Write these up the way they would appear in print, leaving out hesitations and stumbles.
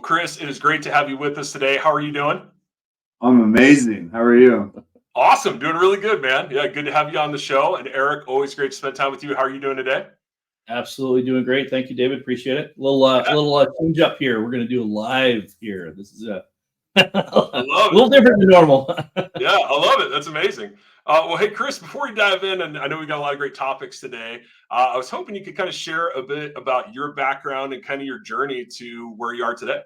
Chris, it is great to have you with us today. How are you doing? I'm amazing. How are you? Awesome. Doing really good, man. Yeah, good to have you on the show. And Eric, always great to spend time with you. How are you doing today? Absolutely doing great. Thank you, David. Appreciate it. Little change up here. We're going to do live here. This is a little different than normal. Yeah, I love it. That's amazing. Well, hey, Chris, before we dive in, and I know we got a lot of great topics today, I was hoping you could kind of share a bit about your background and kind of your journey to where you are today.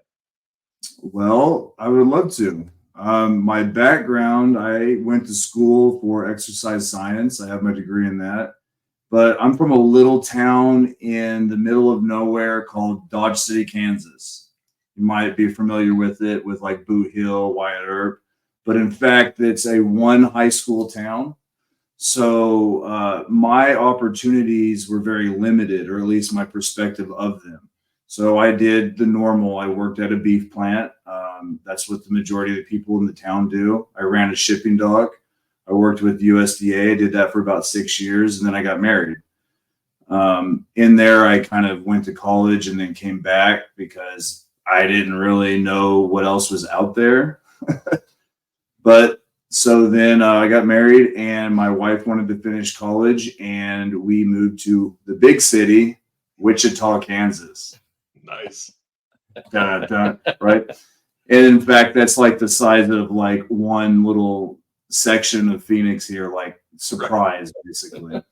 Well, I would love to. My background, I went to school for exercise science. I have my degree in that. But I'm from a little town in the middle of nowhere called Dodge City, Kansas. You might be familiar with it, with like Boot Hill, Wyatt Earp. But in fact, it's a one high school town. So my opportunities were very limited, or at least my perspective of them. So I did the normal. I worked at a beef plant. That's what the majority of the people in the town do. I ran a shipping dock. I worked with USDA. I did that for about 6 years, and then I got married. In there, I kind of went to college and then came back because I didn't really know what else was out there. But so then I got married, and my wife wanted to finish college, and we moved to the big city, Wichita, Kansas. Nice. Dun, dun, right? And in fact, that's like the size of like one little section of Phoenix here, like Surprise, basically.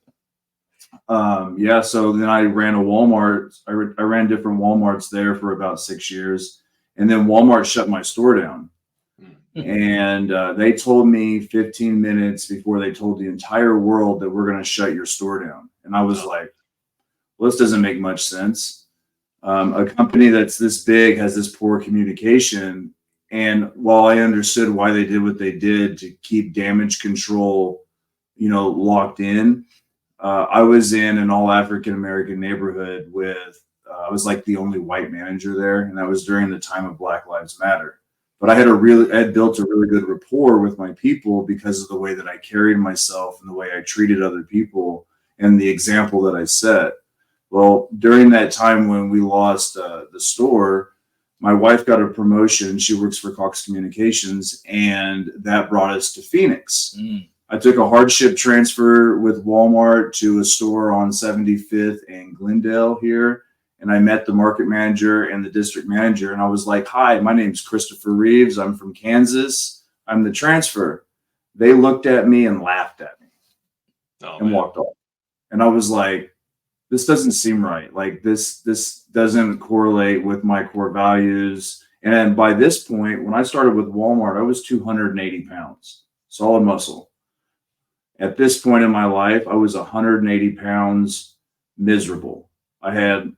Yeah, so then I ran a Walmart. I ran different Walmarts there for about 6 years. And then Walmart shut my store down. And they told me 15 minutes before they told the entire world that we're going to shut your store down. And I was like, well, this doesn't make much sense. A company that's this big has this poor communication. And while I understood why they did what they did to keep damage control, locked in, I was in an all African-American neighborhood with, I was like the only white manager there. And that was during the time of Black Lives Matter. But I had built a really good rapport with my people because of the way that I carried myself and the way I treated other people and the example that I set. Well, during that time when we lost the store, my wife got a promotion. She works for Cox Communications, and that brought us to Phoenix. I took a hardship transfer with Walmart to a store on 75th and Glendale here. And I met the market manager and the district manager. And I was like, hi, my name's Christopher Reeves. I'm from Kansas. I'm the transfer. They looked at me and laughed at me and walked off. And I was like, this doesn't seem right. Like this doesn't correlate with my core values. And by this point, when I started with Walmart, I was 280 pounds, solid muscle. At this point in my life, I was 180 pounds, miserable. I had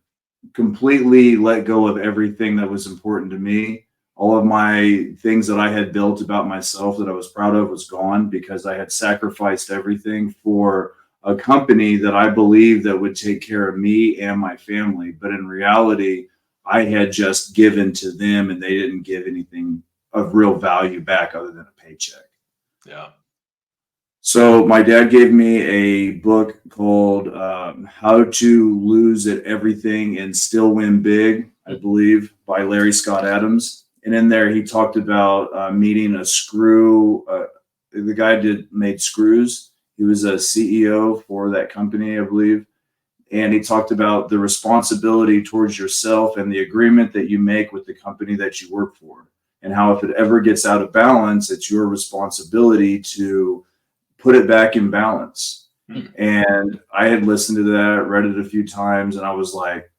completely let go of everything that was important to me. All of my things that I had built about myself that I was proud of was gone because I had sacrificed everything for a company that I believed that would take care of me and my family. But in reality, I had just given to them and they didn't give anything of real value back other than a paycheck. Yeah. So my dad gave me a book called How to Lose at Everything and Still Win Big, I believe, by Larry Scott Adams. And in there, he talked about meeting a screw. The guy made screws. He was a CEO for that company, I believe. And he talked about the responsibility towards yourself and the agreement that you make with the company that you work for. And how if it ever gets out of balance, it's your responsibility to put it back in balance. And I had listened to that, read it a few times, and I was like,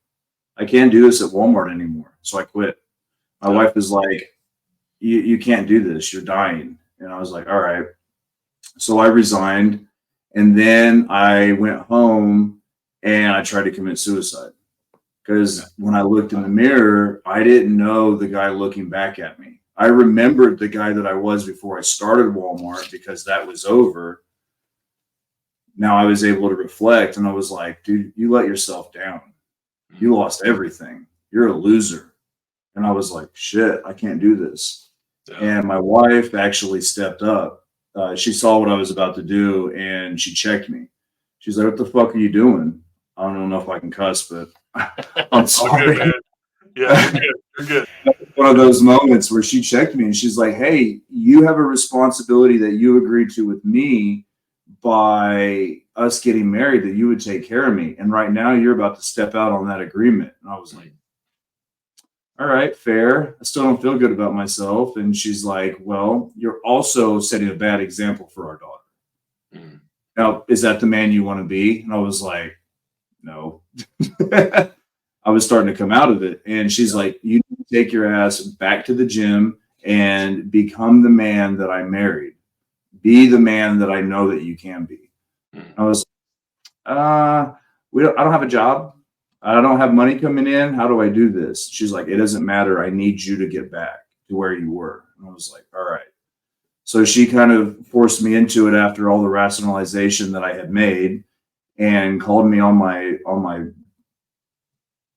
I can't do this at Walmart anymore. So I quit. My wife was like, you can't do this. You're dying. And I was like, all right. So I resigned. And then I went home and I tried to commit suicide. Because when I looked in the mirror, I didn't know the guy looking back at me. I remembered the guy that I was before I started Walmart because that was over. Now I was able to reflect and I was like, dude, you let yourself down. You lost everything. You're a loser. And I was like, shit, I can't do this. Yeah. And my wife actually stepped up. She saw what I was about to do and she checked me. She's like, what the fuck are you doing? I don't know if I can cuss, but I'm sorry. Good, Yeah, you're good. One of those moments where she checked me and she's like, hey, you have a responsibility that you agreed to with me by us getting married, that you would take care of me. And right now you're about to step out on that agreement. And I was like, all right, fair. I still don't feel good about myself. And she's like, well, you're also setting a bad example for our daughter. Mm. Now, is that the man you want to be? And I was like, no. I was starting to come out of it. And she's like, you need to take your ass back to the gym and become the man that I married. Be the man that I know that you can be. Mm. I was, I don't have a job. I don't have money coming in. How do I do this? She's like, it doesn't matter. I need you to get back to where you were. And I was like, all right. So she kind of forced me into it after all the rationalization that I had made, and called me on my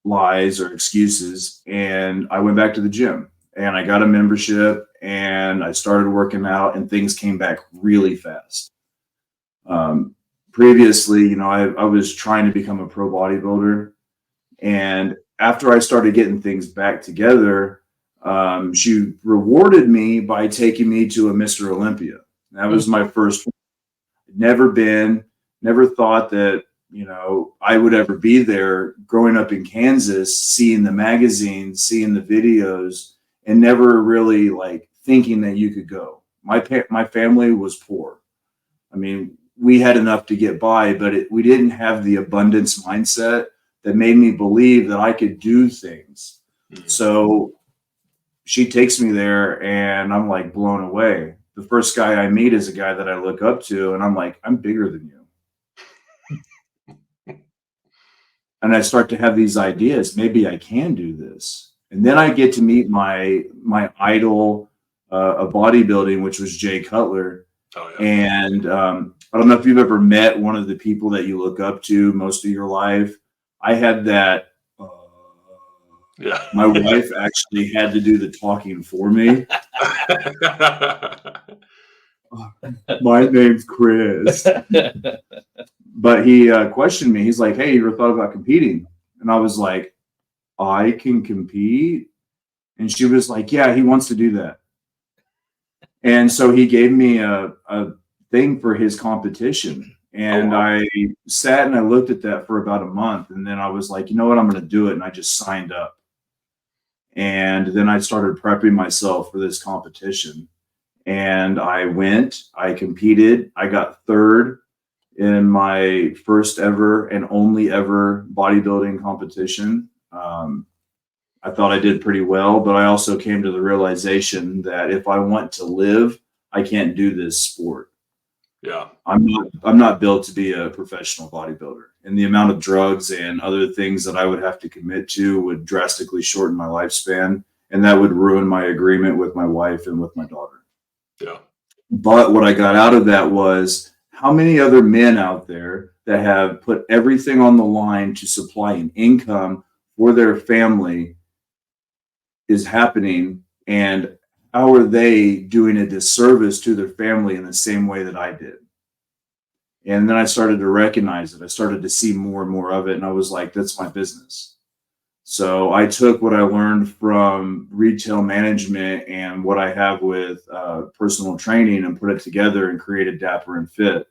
lies or excuses. And I went back to the gym and I got a membership and I started working out, and things came back really fast. Previously, I was trying to become a pro bodybuilder. And after I started getting things back together, she rewarded me by taking me to a Mr. Olympia. That was my first one. Never thought that, I would ever be there. Growing up in Kansas, seeing the magazines, seeing the videos, and never really like thinking that you could go. My family was poor. I mean, we had enough to get by, but we didn't have the abundance mindset that made me believe that I could do things. Mm-hmm. So she takes me there and I'm like blown away. The first guy I meet is a guy that I look up to, and I'm like, I'm bigger than you. And I start to have these ideas. Maybe I can do this. And then I get to meet my idol of bodybuilding, which was Jay Cutler. Oh, yeah. And I don't know if you've ever met one of the people that you look up to most of your life. I had that. Yeah. My wife actually had to do the talking for me. My name's Chris. But he questioned me. He's like, hey, you ever thought about competing? And I was like, I can compete? And she was like, yeah, he wants to do that. And so he gave me a thing for his competition. And I sat and I looked at that for about a month. And then I was like, you know what, I'm going to do it. And I just signed up. And then I started prepping myself for this competition. And I went, I competed, I got third in my first ever and only ever bodybuilding competition. I thought I did pretty well, but I also came to the realization that if I want to live, I can't do this sport. Yeah. I'm not built to be a professional bodybuilder, and the amount of drugs and other things that I would have to commit to would drastically shorten my lifespan, and that would ruin my agreement with my wife and with my daughter. Yeah. But what I got out of that was how many other men out there that have put everything on the line to supply an income for their family is happening, and how are they doing a disservice to their family in the same way that I did? And then I started to recognize it. I started to see more and more of it, and I was like, that's my business. So I took what I learned from retail management and what I have with personal training and put it together and created Dapper and Fit.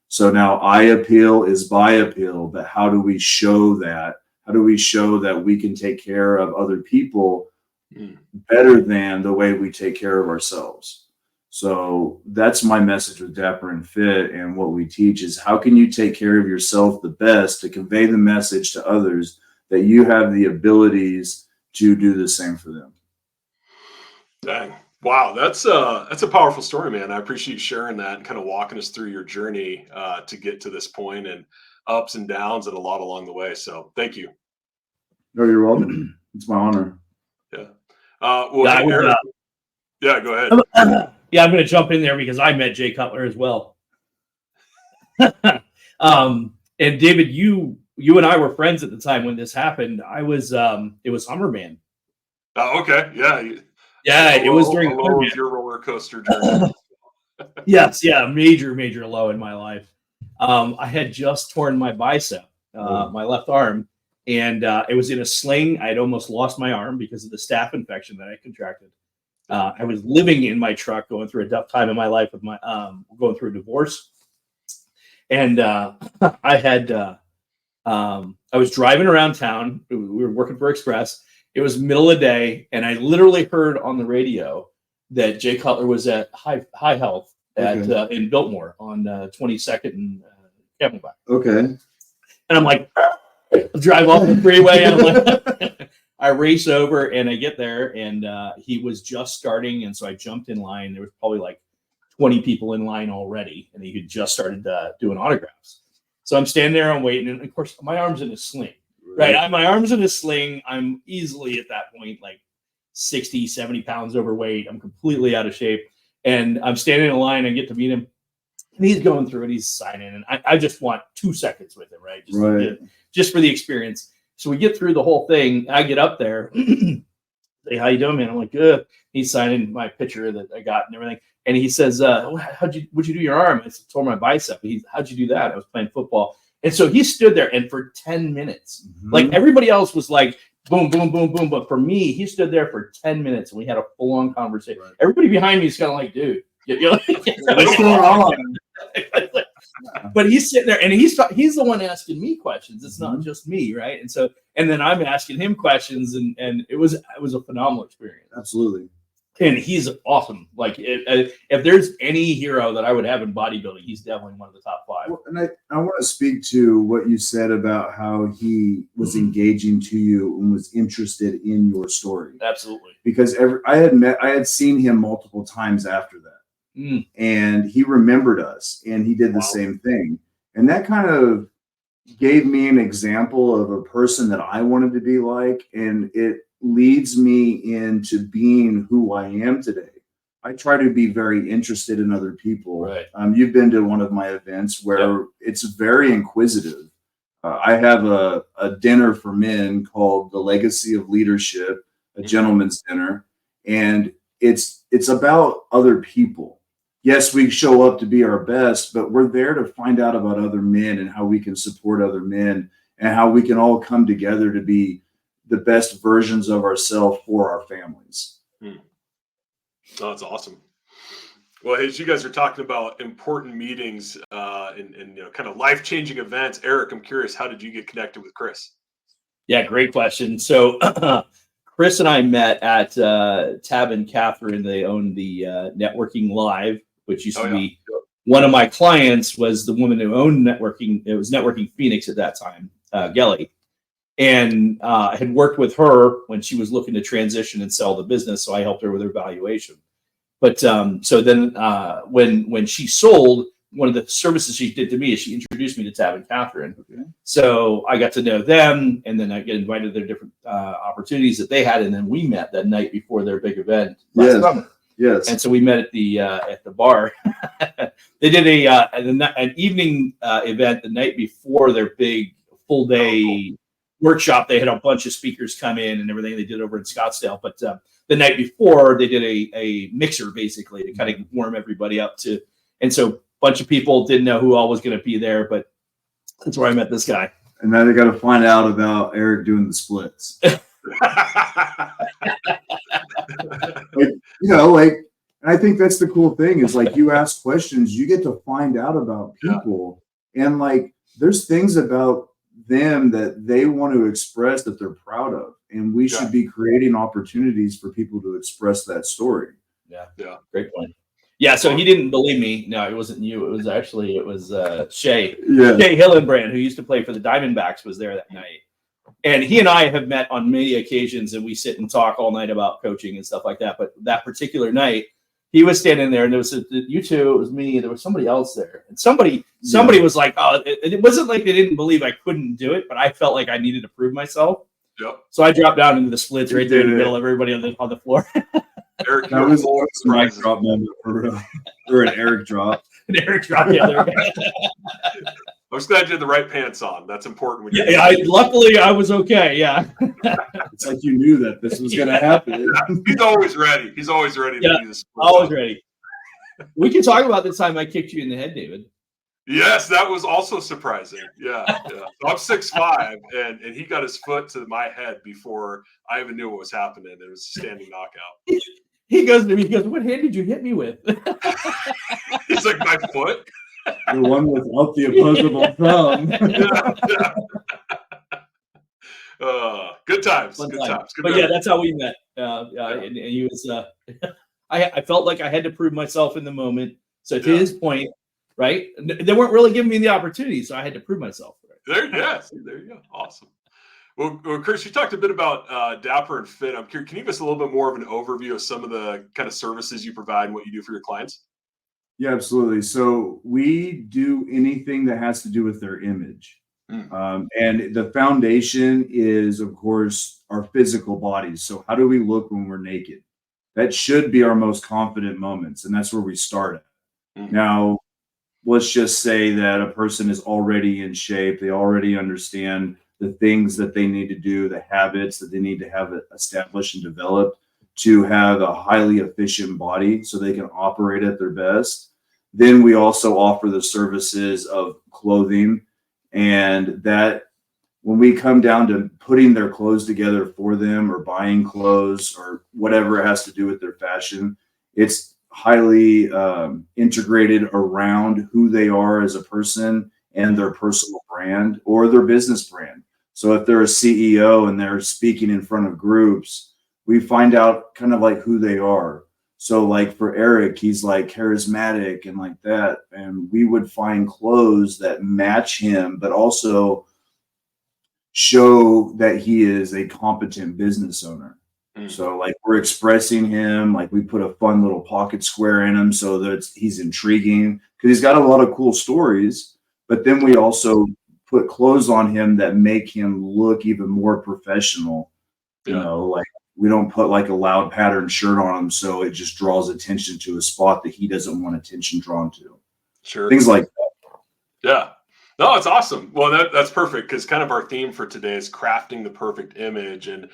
So now I appeal is by appeal, but how do we show that? How do we show that we can take care of other people better than the way we take care of ourselves? So that's my message with Dapper and Fit, and what we teach is how can you take care of yourself the best to convey the message to others that you have the abilities to do the same for them. Dang. Wow, that's a powerful story, man. I appreciate you sharing that and kind of walking us through your journey to get to this point, and ups and downs and a lot along the way. So thank you. No, you're welcome. It's my honor. Yeah. Eric, yeah, go ahead. Yeah, I'm going to jump in there because I met Jay Cutler as well. And David, you and I were friends at the time when this happened. It was Hummerman. Oh, okay. Yeah. Yeah, it was during your roller coaster journey. Yes, yeah, major low in my life. I had just torn my bicep, my left arm, and it was in a sling. I had almost lost my arm because of the staph infection that I contracted. I was living in my truck, going through a tough time in my life with my going through a divorce, and I was driving around town. We were working for Express. It was middle of the day, and I literally heard on the radio that Jay Cutler was at High Health at in Biltmore on 22nd and Camelback. Okay. And I'm like, drive off the freeway. And I'm like, I race over and I get there, and he was just starting, and so I jumped in line. There was probably like 20 people in line already, and he had just started doing autographs. So I'm standing there, I'm waiting, and of course my arm's in a sling. Right, my arm's in a sling. I'm easily at that point like 60, 70 pounds overweight. I'm completely out of shape, and I'm standing in line. I get to meet him, and he's going through it. He's signing, and I just want 2 seconds with him, right? Just for the experience. So we get through the whole thing. I get up there, say, "How you doing, man?" I'm like, "Good." He's signing my picture that I got and everything, and he says, "What'd you do your arm?" I tore my bicep. How'd you do that? I was playing football. And so he stood there, and for 10 minutes, like everybody else was like, boom, boom, boom, boom. But for me, he stood there for 10 minutes, and we had a full-on conversation. Right. Everybody behind me is kind of like, dude, what's going on? But he's sitting there, and he's the one asking me questions. It's not just me, right? And then I'm asking him questions, and it was a phenomenal experience. Absolutely. And he's awesome. Like if there's any hero that I would have in bodybuilding, he's definitely one of the top 5. Well, and I want to speak to what you said about how he was engaging to you and was interested in your story. Absolutely. Because I had seen him multiple times after that, and he remembered us, and he did the same thing, and that kind of gave me an example of a person that I wanted to be like, and it leads me into being who I am today. I try to be very interested in other people. Right. You've been to one of my events where it's very inquisitive. I have a dinner for men called The Legacy of Leadership, a gentleman's dinner, and it's about other people. Yes, we show up to be our best, but we're there to find out about other men and how we can support other men and how we can all come together to be the best versions of ourselves for our families. Oh, that's awesome. Well, as you guys are talking about important meetings and kind of life-changing events, Eric, I'm curious, how did you get connected with Chris? Yeah, great question. So Chris and I met at Tab and Catherine. They own the Networking Live, which used to be one of my clients was the woman who owned Networking. It was Networking Phoenix at that time, Gelly. And I had worked with her when she was looking to transition and sell the business. So I helped her with her valuation. But so then when she sold, one of the services she did to me is she introduced me to Tab and Catherine. Okay. So I got to know them, and then I get invited to their different opportunities that they had. And then we met that night before their big event last summer. Yes. And so we met at the bar. They did an evening event the night before their big full day workshop. They had a bunch of speakers come in and everything. They did over in Scottsdale, but the night before they did a mixer basically to kind of warm everybody up to. And so a bunch of people didn't know who all was going to be there, but that's where I met this guy. And now they got to find out about Eric doing the splits. And I think that's the cool thing is like you ask questions, you get to find out about people, and like there's things about them that they want to express that they're proud of, and we should be creating opportunities for people to express that story. Yeah, great point. Yeah, so he didn't believe me. No, it wasn't you. It was Shay. Shay Hillenbrand, who used to play for the Diamondbacks, was there that night. And he and I have met on many occasions, and we sit and talk all night about coaching and stuff like that. But that particular night, he was standing there, and there was you two, it was me, there was somebody else there. And somebody was like, oh, it wasn't like they didn't believe I couldn't do it, but I felt like I needed to prove myself. Yep. So I dropped down into the splits right there in the middle of everybody on the floor. Eric, that was a mic drop moment or an Eric drop. An Eric drop, yeah. I was glad you had the right pants on. That's important. When Luckily, I was okay. Yeah. It's like you knew that this was going to happen. Yeah. He's always ready. He's always ready to do this. Always ready. We can talk about the time I kicked you in the head, David. Yes, that was also surprising. Yeah, yeah. So I'm 6'5", and he got his foot to my head before I even knew what was happening. It was a standing knockout. He goes to me, he goes, "What hand did you hit me with?" He's like, my foot? The one without the opposable thumb. Yeah, yeah. Good times. Fun Good time. times. Good But yeah, memories. that's how we met. And he was. I felt like I had to prove myself in the moment. So to his point, right? They weren't really giving me the opportunity, so I had to prove myself. Right? There you go. Awesome. Well, Chris, you talked a bit about Dapper and Fit. I'm curious, can you give us a little bit more of an overview of some of the kind of services you provide and what you do for your clients? Yeah, absolutely. So we do anything that has to do with their image. And the foundation is, of course, our physical bodies. So how do we look when we're naked? That should be our most confident moments. And that's where we start at. Now, let's just say that a person is already in shape. They already understand the things that they need to do, the habits that they need to have established and developed to have a highly efficient body so they can operate at their best. Then we also offer the services of clothing, and that when we come down to putting their clothes together for them or buying clothes or whatever it has to do with their fashion, it's highly integrated around who they are as a person and their personal brand or their business brand. So if they're a CEO and they're speaking in front of groups, we find out kind of like who they are. So like for Eric, he's like charismatic and like that. And we would find clothes that match him, but also show that he is a competent business owner. So like we're expressing him, like we put a fun little pocket square in him so that he's intriguing because he's got a lot of cool stories. But then we also put clothes on him that make him look even more professional. You know, like we don't put like a loud pattern shirt on him so it just draws attention to a spot that he doesn't want attention drawn to. Sure. Things like that. Yeah. No, it's awesome. Well, that's perfect because kind of our theme for today is crafting the perfect image. And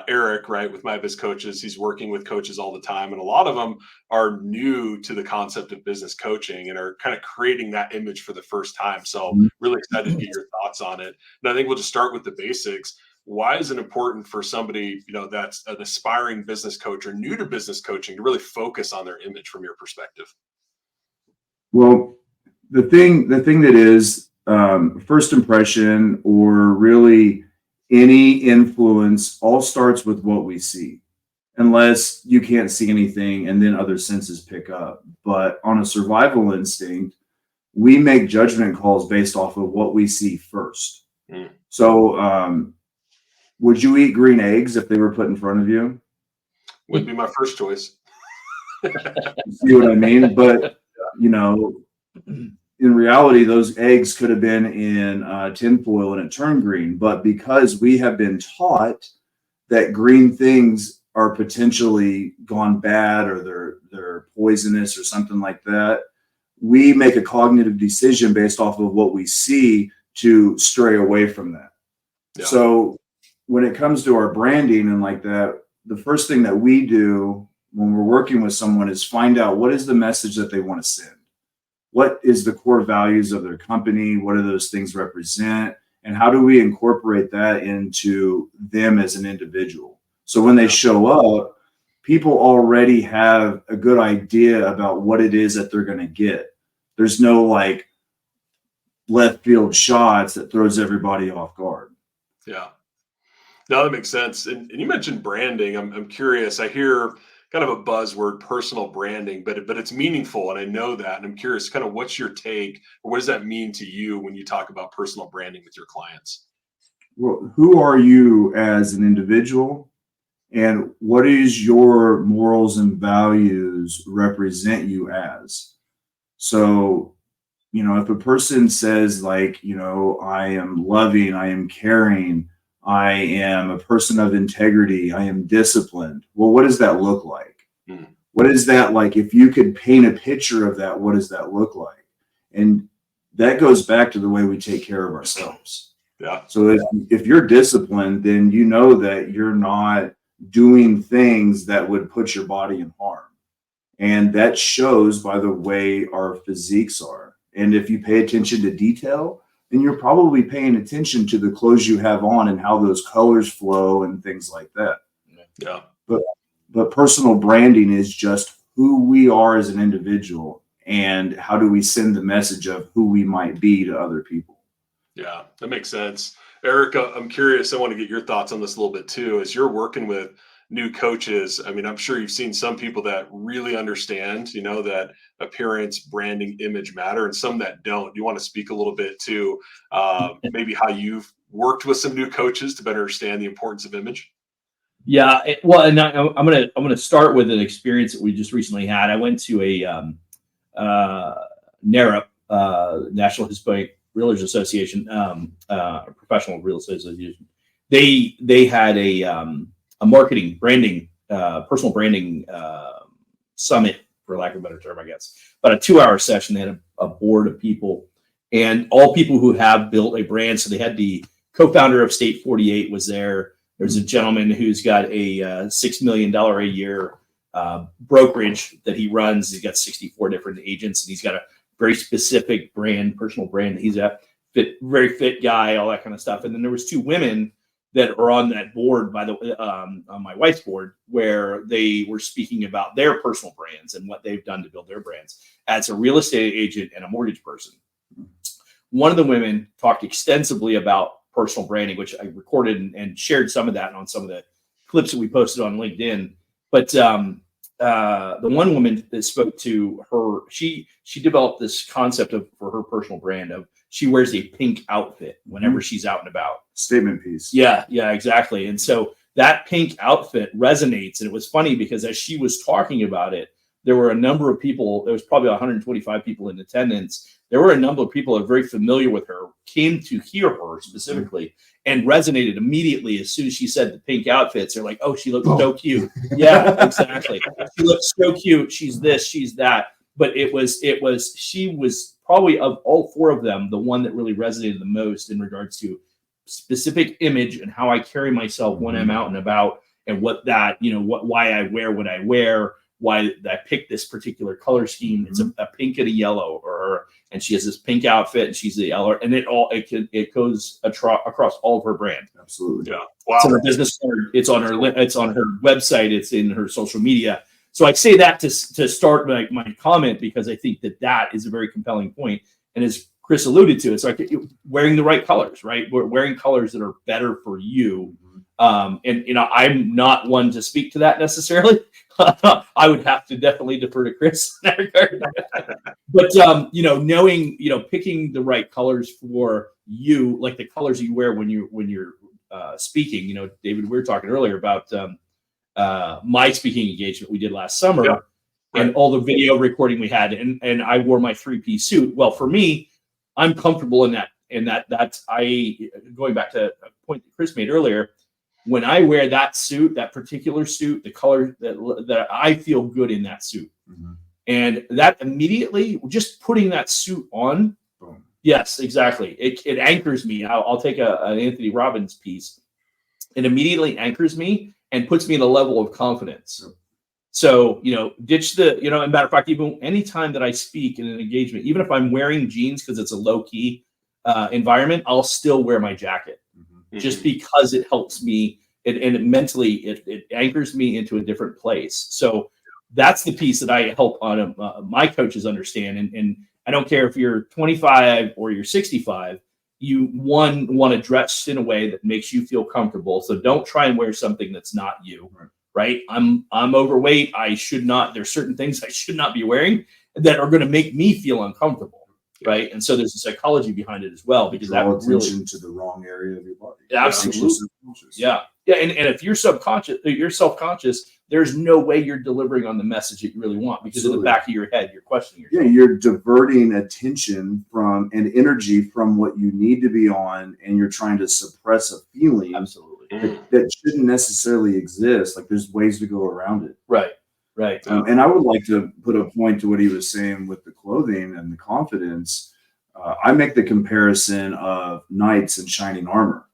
Eric, right, with my Biz Coaches, he's working with coaches all the time. And a lot of them are new to the concept of business coaching and are kind of creating that image for the first time. So really excited to get your thoughts on it. And I think we'll just start with the basics. Why is it important for somebody, that's an aspiring business coach or new to business coaching to really focus on their image from your perspective? Well, the thing that is first impression or really any influence all starts with what we see, unless you can't see anything and then other senses pick up. But on a survival instinct, we make judgment calls based off of what we see first. So would you eat green eggs if they were put in front of you? Would be my first choice. See what I mean? But in reality, those eggs could have been in tinfoil and it turned green. But because we have been taught that green things are potentially gone bad or they're poisonous or something like that, we make a cognitive decision based off of what we see to stray away from that. Yeah. So when it comes to our branding and like that, the first thing that we do when we're working with someone is find out what is the message that they want to send. What is the core values of their company? What do those things represent? And how do we incorporate that into them as an individual? So when they show up, people already have a good idea about what it is that they're going to get. There's no like left field shots that throws everybody off guard. Yeah. No, that makes sense. And you mentioned branding. I'm curious. I hear kind of a buzzword, personal branding, but it's meaningful, and I know that. And I'm curious, kind of, what's your take, or what does that mean to you when you talk about personal branding with your clients? Well, who are you as an individual, and what is your morals and values represent you as? So, if a person says like, I am loving, I am caring, I am a person of integrity, I am disciplined. Well, what does that look like? What is that like? If you could paint a picture of that, what does that look like? And that goes back to the way we take care of ourselves. Yeah. So if you're disciplined, then you know that you're not doing things that would put your body in harm. And that shows by the way our physiques are. And if you pay attention to detail, then you're probably paying attention to the clothes you have on and how those colors flow and things like that. Yeah. But personal branding is just who we are as an individual and how do we send the message of who we might be to other people. Yeah, that makes sense. Eric, I'm curious. I want to get your thoughts on this a little bit too. As you're working with new coaches, I mean, I'm sure you've seen some people that really understand, that appearance, branding, image matter, and some that don't. You want to speak a little bit to maybe how you've worked with some new coaches to better understand the importance of image? Yeah, and I'm gonna start with an experience that we just recently had. I went to a NARUP, National Hispanic Realtors Association, Professional Real Estate Association. They had a marketing, branding, personal branding summit, for lack of a better term, I guess. But a 2-hour session. They had a board of people, and all people who have built a brand. So they had the co-founder of State 48 was there. There's a gentleman who's got a $6 million a year brokerage that he runs. He's got 64 different agents, and he's got a very specific brand, personal brand. He's a very fit guy, all that kind of stuff. And then there was 2 women that are on that board, on my wife's board, where they were speaking about their personal brands and what they've done to build their brands as a real estate agent and a mortgage person. One of the women talked extensively about personal branding, which I recorded and shared some of that on some of the clips that we posted on LinkedIn. But the one woman that spoke to her, she developed this concept for her personal brand of she wears a pink outfit whenever she's out and about. Statement piece. Yeah, exactly. And so that pink outfit resonates. And it was funny because as she was talking about it, there were a number of people, there was probably 125 people in attendance. There were a number of people that are very familiar with her, came to hear her specifically, and resonated immediately as soon as she said the pink outfits. They're like, oh, she looks so cute. Yeah, exactly. She looks so cute. She's this, she's that. But she was probably, of all 4 of them, the one that really resonated the most in regards to specific image and how I carry myself when I'm out and about, and what that, why I wear what I wear, why I picked this particular color scheme. It's a pink and a yellow, and she has this pink outfit, and she's the yellow, and it goes across all of her brand. Absolutely. Yeah. Wow. It's on her business card. It's on her website. It's in her social media. So I say that to start my comment, because I think that is a very compelling point. And as Chris alluded to, it's like wearing the right colors, right? We're wearing colors that are better for you. And I'm not one to speak to that necessarily. I would have to definitely defer to Chris in that regard. But knowing, picking the right colors for you, like the colors you wear when you're speaking. David, we were talking earlier about my speaking engagement we did last summer, yeah, and all the video recording we had, and I wore my 3-piece suit. Well, for me, I'm comfortable in that. And that's going back to a point that Chris made earlier. When I wear that suit, that particular suit, the color that I feel good in that suit. And that immediately, just putting that suit on, boom. Yes, exactly. It anchors me. I'll take an Anthony Robbins piece. It immediately anchors me and puts me in a level of confidence. Yep. So, ditch the, and matter of fact, even anytime that I speak in an engagement, even if I'm wearing jeans because it's a low key environment, I'll still wear my jacket. Just because it helps me and it mentally it anchors me into a different place. So that's the piece that I help on my coaches understand. And I don't care if you're 25 or you're 65, you want to dress in a way that makes you feel comfortable. So don't try and wear something that's not you, right? I'm overweight. There's certain things I should not be wearing that are going to make me feel uncomfortable. Right. And so there's a psychology behind it as well, because Draw that really attention to the wrong area of your body. Absolutely. Yeah. And if you're self-conscious, there's no way you're delivering on the message that you really want, because in the back of your head, you're questioning yourself. Yeah, you're diverting attention and energy from what you need to be on, and you're trying to suppress a feeling that shouldn't necessarily exist. Like, there's ways to go around it. Right. And I would like to put a point to what he was saying with the clothing and the confidence. I make the comparison of knights and shining armor.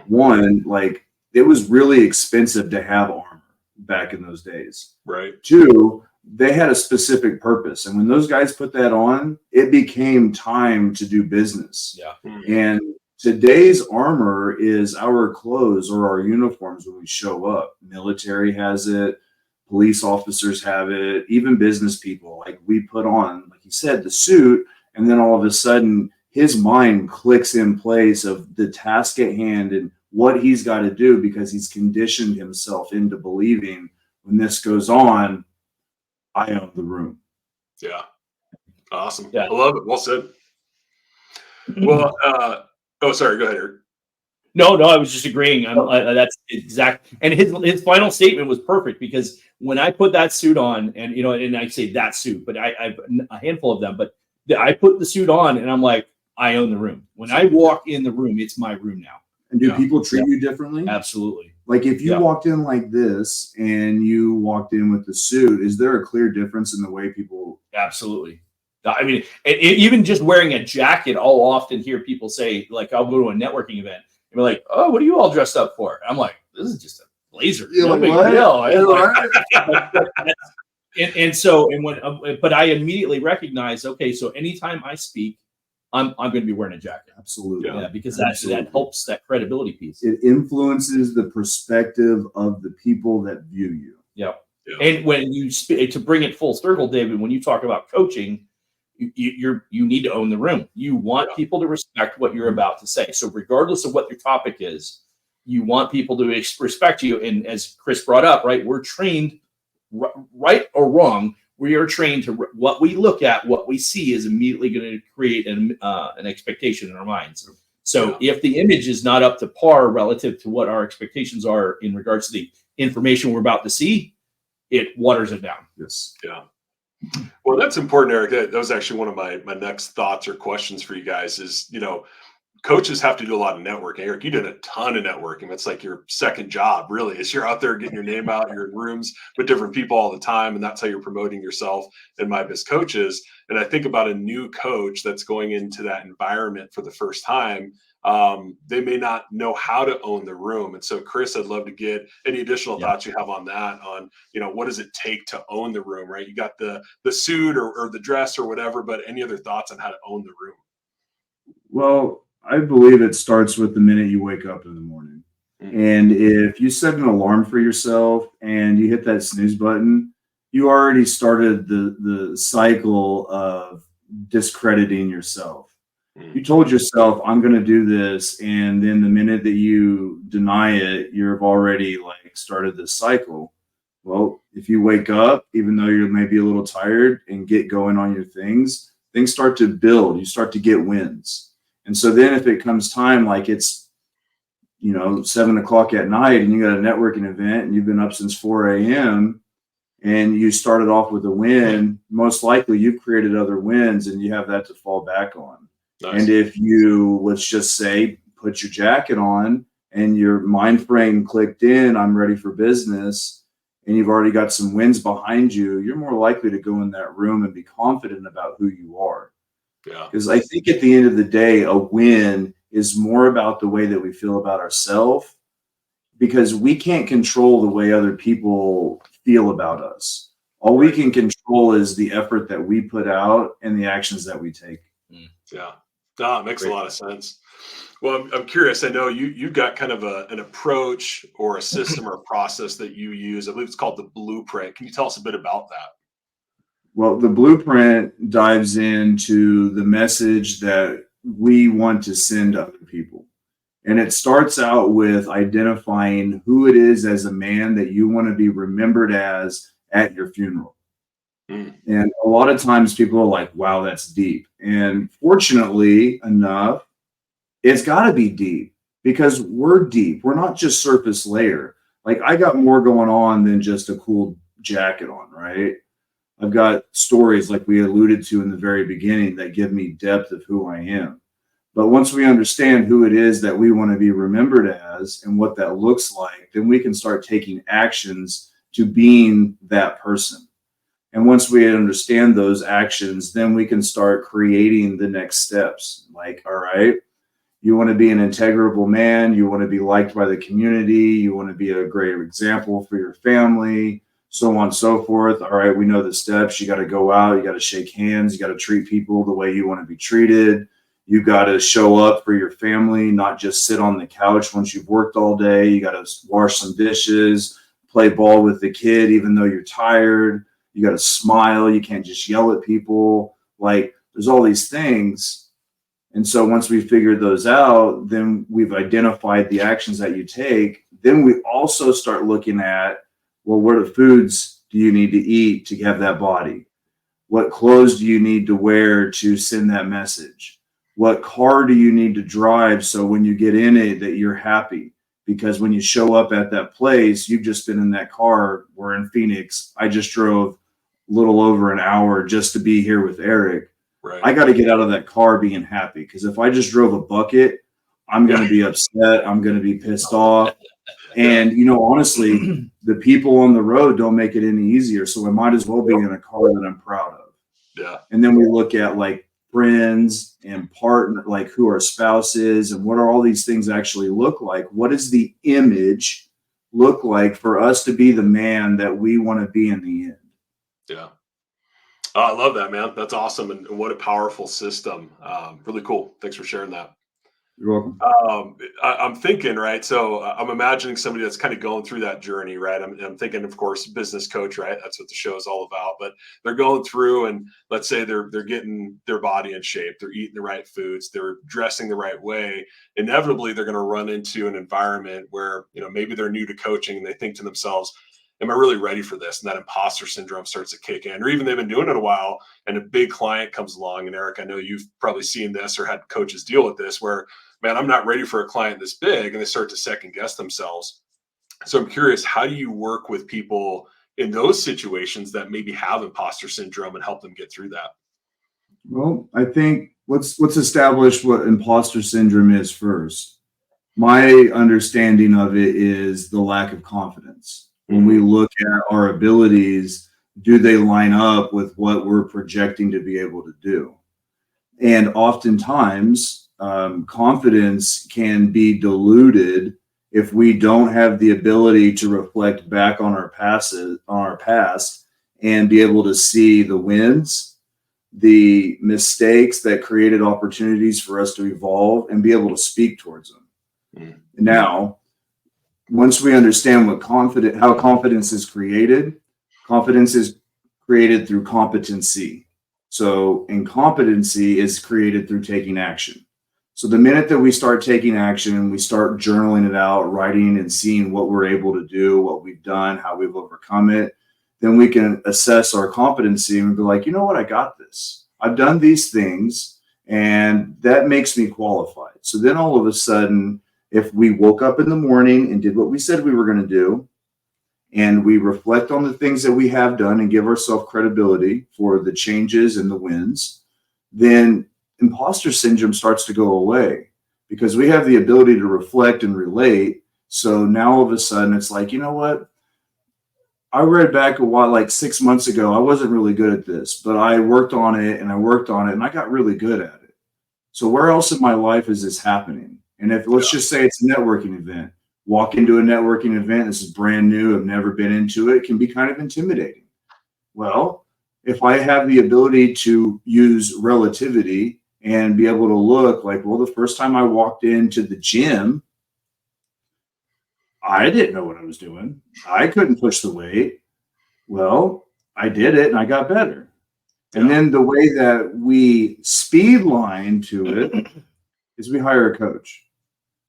One, like, it was really expensive to have armor back in those days. Right. 2, they had a specific purpose. And when those guys put that on, it became time to do business. Yeah. And today's armor is our clothes or our uniforms when we show up. Military has it, police officers have it, even business people. Like we put on, like you said, the suit, and then all of a sudden his mind clicks in place of the task at hand and what he's got to do, because he's conditioned himself into believing when this goes on, I own the room. Yeah. Awesome. Yeah. I love it. Well said. Well, oh, sorry. Go ahead, Eric. No, I was just agreeing. That's exact. And his final statement was perfect, because when I put that suit on, and and I say that suit, but I've a handful of them, but I put the suit on, and I'm like, I own the room. When I walk in the room, it's my room now. And do people treat you differently? Absolutely. Like if you walked in like this and you walked in with the suit, is there a clear difference in the way people? Absolutely. I mean, even just wearing a jacket, I'll often hear people say, like, I'll go to a networking event and be like, oh, what are you all dressed up for? I'm like, this is just a blazer. You're No like, big what? deal. But I immediately recognize, okay, so anytime I speak, I'm going to be wearing a jacket. Absolutely. Yeah, because that helps that credibility piece. It influences the perspective of the people that view you. Yeah. And when you to bring it full circle, David, when you talk about coaching, you need to own the room. You want people to respect what you're about to say. So regardless of what your topic is, you want people to respect you. And as Chris brought up, right, we're trained, right or wrong, we are trained to what we look at, what we see is immediately going to create an expectation in our minds. So if the image is not up to par relative to what our expectations are in regards to the information we're about to see, it waters it down. Yes. Yeah. Well, that's important, Eric. That was actually one of my next thoughts or questions for you guys is, coaches have to do a lot of networking. Eric, you did a ton of networking. That's like your second job, really, is you're out there getting your name out, you're in rooms with different people all the time, and that's how you're promoting yourself in My Biz Coaches. And I think about a new coach that's going into that environment for the first time. They may not know how to own the room. And so, Chris, I'd love to get any additional thoughts you have on that, on, what does it take to own the room, right? You got the suit or the dress or whatever, but any other thoughts on how to own the room? Well, I believe it starts with the minute you wake up in the morning. And if you set an alarm for yourself and you hit that snooze button, you already started the cycle of discrediting yourself. You told yourself, I'm going to do this. And then the minute that you deny it, you've already started this cycle. Well, if you wake up, even though you're maybe a little tired, and get going on your things start to build. You start to get wins. And so then if it comes time, like it's, 7 o'clock at night and you got a networking event and you've been up since 4 a.m. and you started off with a win, most likely you've created other wins and you have that to fall back on. Nice. And if you, let's just say, put your jacket on and your mind frame clicked in, I'm ready for business, and you've already got some wins behind you, you're more likely to go in that room and be confident about who you are. Yeah. Because I think at the end of the day, a win is more about the way that we feel about ourselves, because we can't control the way other people feel about us. All we can control is the effort that we put out and the actions that we take. Yeah. No, it makes a lot of sense. Well, I'm curious. I know you've got kind of an approach or a system or a process that you use. I believe it's called the blueprint. Can you tell us a bit about that? Well, the blueprint dives into the message that we want to send to other people. And it starts out with identifying who it is as a man that you want to be remembered as at your funeral. And a lot of times people are like, wow, that's deep. And fortunately enough, it's got to be deep, because we're deep. We're not just surface layer. Like, I got more going on than just a cool jacket on, right? I've got stories, like we alluded to in the very beginning, that give me depth of who I am. But once we understand who it is that we want to be remembered as and what that looks like, then we can start taking actions to being that person. And once we understand those actions, then we can start creating the next steps. Like, all right, you want to be an integrable man. You want to be liked by the community. You want to be a great example for your family. so on and so forth. All right, we know the steps. You got to go out, you got to shake hands, you got to treat people the way you want to be treated. You got to show up for your family, not just sit on the couch once you've worked all day. You got to wash some dishes, play ball with the kid, even though you're tired. You got to smile. You can't just yell at people. Like, there's all these things. And so once we figured those out, then we've identified the actions that you take. Then we also start looking at, well, what are the foods do you need to eat to have that body? What clothes do you need to wear to send that message? What car do you need to drive so when you get in it that you're happy? Because when you show up at that place, you've just been in that car. We're in Phoenix. I just drove a little over an hour just to be here with Eric. Right. I got to get out of that car being happy, because if I just drove a bucket, I'm going to be upset. I'm going to be pissed off. And, you know, honestly, the people on the road don't make it any easier. So I might as well be in a car that I'm proud of. Yeah. And then we look at like friends and partner, like who our spouses, and what are all these things actually look like? What does the image look like for us to be the man that we want to be in the end? Yeah. Oh, I love that, man. That's awesome. And what a powerful system. Really cool. Thanks for sharing that. You're welcome. I'm thinking, right? So I'm imagining somebody that's kind of going through that journey, right? I'm thinking, of course, business coach, right? That's what the show is all about. But they're going through, and let's say they're getting their body in shape, they're eating the right foods, they're dressing the right way. Inevitably, they're going to run into an environment where, you know, maybe they're new to coaching and they think to themselves, am I really ready for this? And that imposter syndrome starts to kick in, or even they've been doing it a while and a big client comes along. And Eric, I know you've probably seen this or had coaches deal with this where, man, I'm not ready for a client this big, and they start to second guess themselves. So I'm curious, how do you work with people in those situations that maybe have imposter syndrome and help them get through that? Well, I think let's establish what imposter syndrome is first. My understanding of it is the lack of confidence. When we look at our abilities, do they line up with what we're projecting to be able to do? And oftentimes, confidence can be diluted if we don't have the ability to reflect back on our past and be able to see the wins, the mistakes that created opportunities for us to evolve, and be able to speak towards them. Now, once we understand how confidence is created through competency. So incompetency is created through taking action. So the minute that we start taking action, we start journaling it out, writing and seeing what we're able to do, what we've done, how we've overcome it, then we can assess our competency and be like, you know what, I got this. I've done these things, and that makes me qualified. So then all of a sudden, if we woke up in the morning and did what we said we were going to do, and we reflect on the things that we have done and give ourselves credibility for the changes and the wins, then imposter syndrome starts to go away, because we have the ability to reflect and relate. So now all of a sudden it's like, you know what? I read back a while, like 6 months ago, I wasn't really good at this, but I worked on it and I got really good at it. So where else in my life is this happening? And if let's just say it's a networking event, walk into a networking event, this is brand new, I've never been into it, can be kind of intimidating. Well, if I have the ability to use relativity and be able to look like, well, the first time I walked into the gym, I didn't know what I was doing. I couldn't push the weight. Well, I did it and I got better. And then the way that we speed line to it is we hire a coach.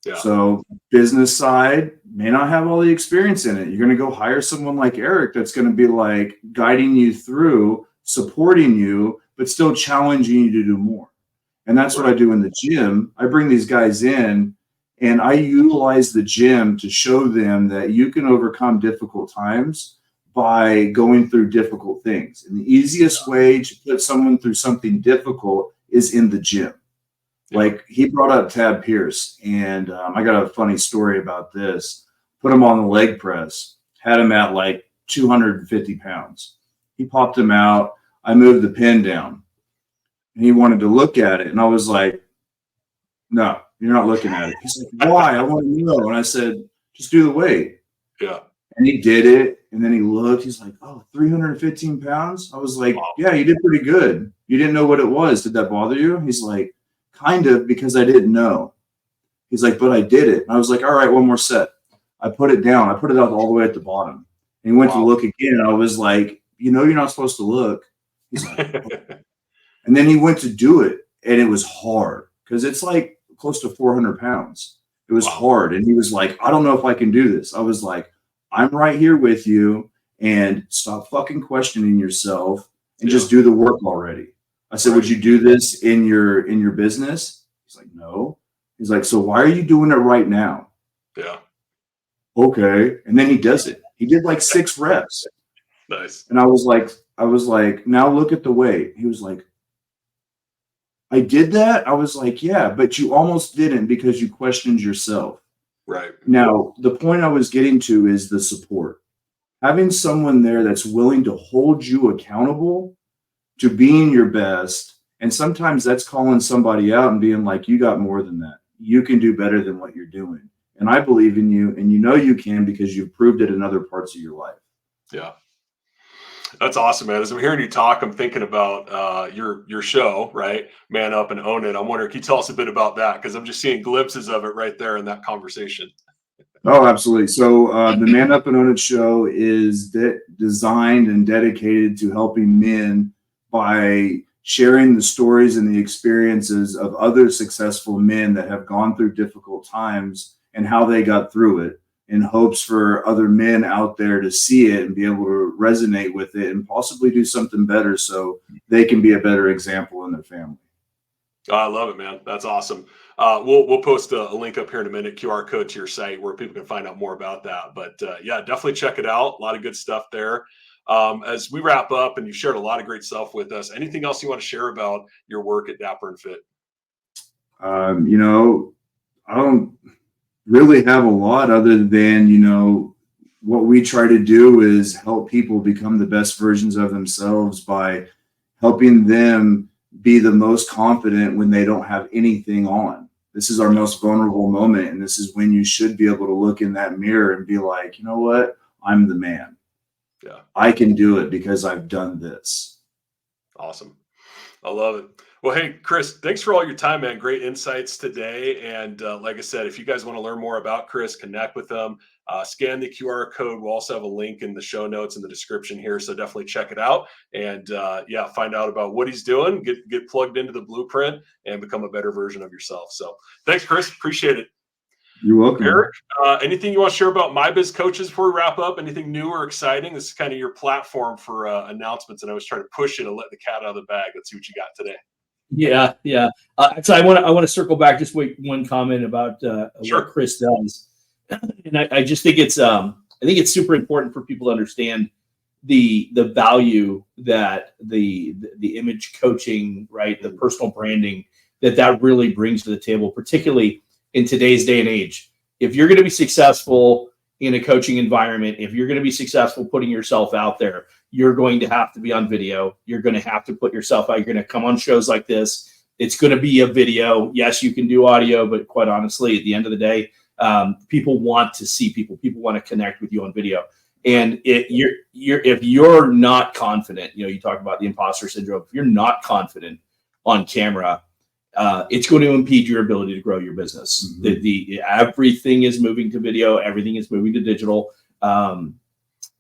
Yeah. So business side may not have all the experience in it. You're going to go hire someone like Eric that's going to be like guiding you through, supporting you, but still challenging you to do more. And that's what I do in the gym. I bring these guys in and I utilize the gym to show them that you can overcome difficult times by going through difficult things. And the easiest way to put someone through something difficult is in the gym. Like he brought up Tab Pierce, and I got a funny story about this. Put him on the leg press, had him at like 250 pounds. He popped him out. I moved the pin down, and he wanted to look at it. And I was like, no, you're not looking at it. He's like, why? I want to know. And I said, just do the weight. Yeah. And he did it. And then he looked, he's like, oh, 315 pounds. I was like, yeah, you did pretty good. You didn't know what it was. Did that bother you? He's like, kind of, because I didn't know. He's like, but I did it. And I was like, all right, one more set. I put it down. I put it out all the way at the bottom. And he went to look again. And I was like, you know, you're not supposed to look. He's like, oh. And then he went to do it. And it was hard because it's like close to 400 pounds. It was hard. And he was like, I don't know if I can do this. I was like, I'm right here with you, and stop fucking questioning yourself and just do the work already. I said, would you do this in your business? He's like, no. He's like, so why are you doing it right now? Yeah. Okay. And then he does it. He did like 6 reps. Nice. And I was like, now look at the weight. He was like, I did that? I was like, yeah, but you almost didn't because you questioned yourself. Right. Now, the point I was getting to is the support. Having someone there that's willing to hold you accountable to being your best. And sometimes that's calling somebody out and being like, you got more than that. You can do better than what you're doing. And I believe in you, and you know you can because you've proved it in other parts of your life. Yeah. That's awesome, man. As I'm hearing you talk, I'm thinking about your show, right? Man Up and Own It. I'm wondering, can you tell us a bit about that? Because I'm just seeing glimpses of it right there in that conversation. Oh, absolutely. So the Man Up and Own It show is designed and dedicated to helping men by sharing the stories and the experiences of other successful men that have gone through difficult times and how they got through it, in hopes for other men out there to see it and be able to resonate with it and possibly do something better so they can be a better example in their family. Oh, I love it, man. That's awesome. We'll post a link up here in a minute, QR code to your site where people can find out more about that. But yeah, definitely check it out. A lot of good stuff there. As we wrap up, and you shared a lot of great stuff with us, anything else you want to share about your work at Dapper and Fit? You know, I don't really have a lot other than, you know, what we try to do is help people become the best versions of themselves by helping them be the most confident when they don't have anything on. This is our most vulnerable moment. And this is when you should be able to look in that mirror and be like, you know what? I'm the man. Yeah. I can do it because I've done this. Awesome. I love it. Well, hey, Chris, thanks for all your time, man. Great insights today. And like I said, if you guys want to learn more about Chris, connect with him, scan the QR code. We'll also have a link in the show notes in the description here. So definitely check it out. And yeah, find out about what he's doing, get plugged into the blueprint and become a better version of yourself. So thanks, Chris. Appreciate it. You're welcome. Eric, anything you want to share about My Biz Coaches before we wrap up? Anything new or exciting? This is kind of your platform for announcements. And I was trying to push you to let the cat out of the bag. Let's see what you got today. Yeah. So I want to circle back. Just one comment about Sure. what Chris does, and I just think it's super important for people to understand the value that the image coaching, right, the personal branding that really brings to the table, particularly in today's day and age. If you're going to be successful in a coaching environment, if you're going to be successful putting yourself out there, you're going to have to be on video. You're going to have to put yourself out. You're going to come on shows like this. It's going to be a video. Yes, you can do audio, but quite honestly, at the end of the day, people want to see people. People want to connect with you on video. And if you're not confident, you know, you talk about the imposter syndrome. If you're not confident on camera, it's going to impede your ability to grow your business. Mm-hmm. Everything is moving to video. Everything is moving to digital.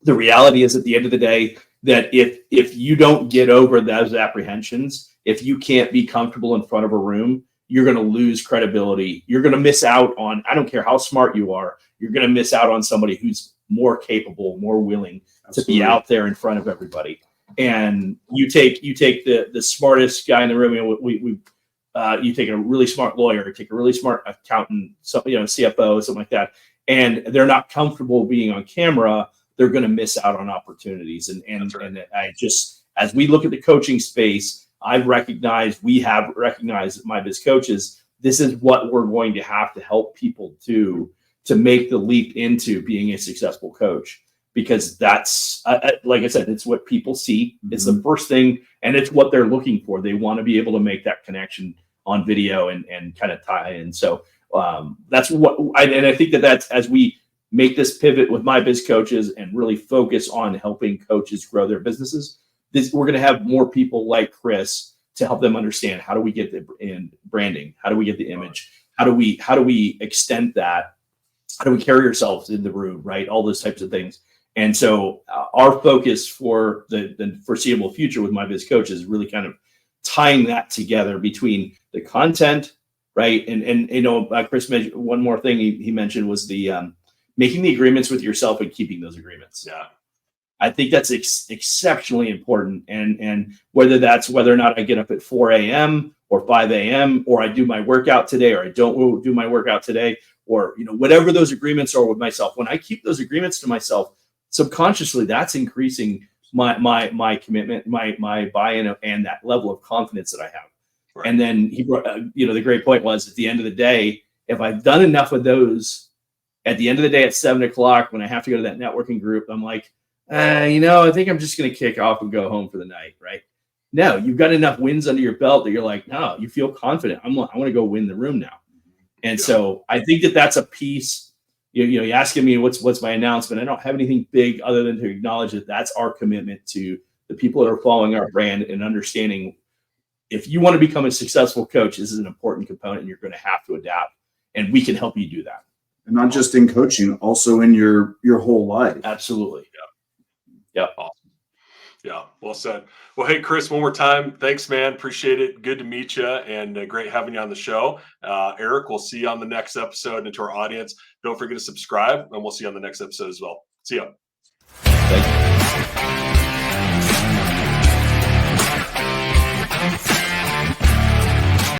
The reality is, at the end of the day, that if you don't get over those apprehensions, if you can't be comfortable in front of a room, you're going to lose credibility. You're going to miss out on, I don't care how smart you are, you're going to miss out on somebody who's more capable, more willing Absolutely. To be out there in front of everybody. And you take the smartest guy in the room. You know, you take a really smart lawyer, take a really smart accountant, CFO, something like that, and they're not comfortable being on camera. They're going to miss out on opportunities. And I just, as we look at the coaching space, we have recognized at My Biz Coaches, this is what we're going to have to help people do to make the leap into being a successful coach. Because that's, like I said, it's what people see. It's the first thing, and it's what they're looking for. They want to be able to make that connection on video and kind of tie in. So that's what, I think that's, as we make this pivot with my biz coaches and really focus on helping coaches grow their businesses, we're going to have more people like Chris to help them understand, how do we get the branding? How do we get the image? How do we extend that? How do we carry ourselves in the room, right? All those types of things. And so our focus for the foreseeable future with my biz coach is really kind of tying that together between the content, right? And Chris mentioned one more thing he mentioned was the making the agreements with yourself and keeping those agreements. Yeah. I think that's exceptionally important. And whether or not I get up at 4 a.m. or 5 a.m. or I do my workout today or I don't do my workout today, or whatever those agreements are with myself, when I keep those agreements to myself, subconsciously that's increasing my commitment, my buy-in, and that level of confidence that I have. Right. And then he brought, the great point was, at the end of the day, if I've done enough of those, at the end of the day at 7 o'clock, when I have to go to that networking group, I'm like, I think I'm just going to kick off and go home for the night. Right. No, you've got enough wins under your belt that you're like, no, you feel confident. I want to go win the room now. And so I think that's a piece. You're asking me what's my announcement. I don't have anything big other than to acknowledge that that's our commitment to the people that are following our brand and understanding, if you want to become a successful coach, this is an important component and you're going to have to adapt, and we can help you do that. And not just in coaching, also in your whole life. Absolutely. Yeah. Awesome. Yeah. Well said. Well, hey, Chris, one more time. Thanks, man. Appreciate it. Good to meet you, and great having you on the show. Eric, we'll see you on the next episode. And to our audience, don't forget to subscribe, and we'll see you on the next episode as well. See ya. Thank you.